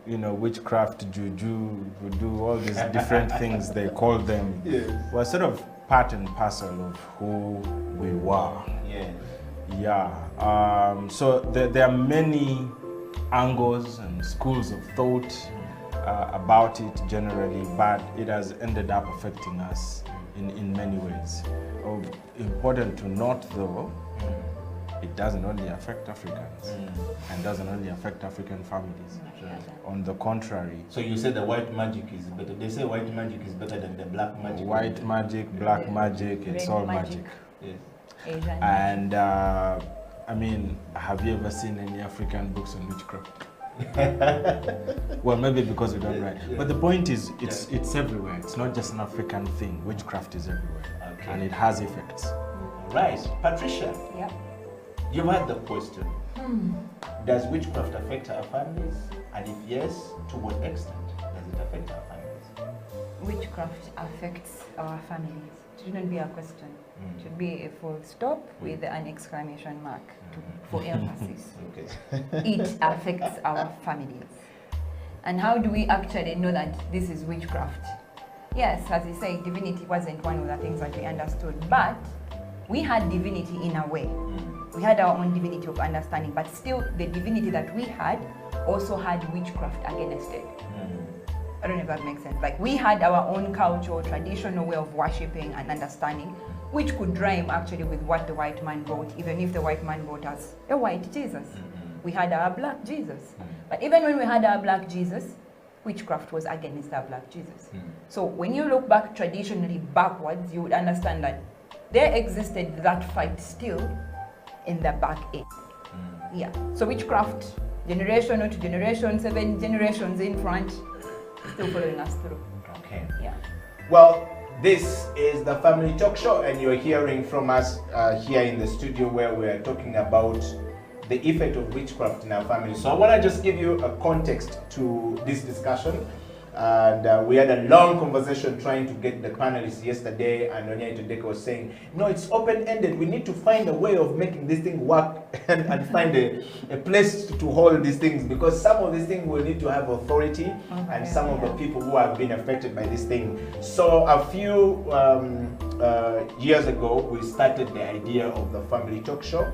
you know, witchcraft, juju, voodoo, all these different things they call them, were sort of part and parcel of who we were. So there are many angles and schools of thought about it generally, but it has ended up affecting us in many ways. Important to note though, it doesn't only affect Africans and doesn't only affect African families. On the contrary. So you said the white magic is better. They say white magic is better than the black magic. White magic, black magic, it's all magic. Yes. And I mean, have you ever seen any African books on witchcraft? Well, maybe because we don't write. But the point is, it's everywhere. It's not just an African thing. Witchcraft is everywhere, and it has effects. Right, Patricia. Yeah. You've had the question. Does witchcraft affect our families? And if yes, to what extent does it affect our families? Witchcraft affects our families. It shouldn't be a question. It should be a full stop with an exclamation mark for emphasis. It affects our families. And how do we actually know that this is witchcraft? Yes, as you say, divinity wasn't one of the things that we understood, but we had divinity in a way. We had our own divinity of understanding, but still the divinity that we had also had witchcraft against it. I don't know if that makes sense. Like, we had our own cultural, traditional way of worshipping and understanding, which could rhyme actually with what the white man brought, even if the white man brought us a white Jesus. We had our black Jesus. But even when we had our black Jesus, witchcraft was against our black Jesus. So when you look back traditionally backwards, you would understand that there existed that fight still in the back end. Yeah. So witchcraft, generation to generation, 7 generations in front, still following us through. Okay. Yeah. Well, this is the Family Talk Show, and you're hearing from us here in the studio where we're talking about the effect of witchcraft in our family. So I want to just give you a context to this discussion. And we had a long conversation trying to get the panelists yesterday, and Onya Itudeka was saying, no, it's open-ended. We need to find a way of making this thing work and find a place to hold these things, because some of these things will need to have authority, and some of the people who have been affected by this thing. So a few years ago, we started the idea of the Family Talk Show.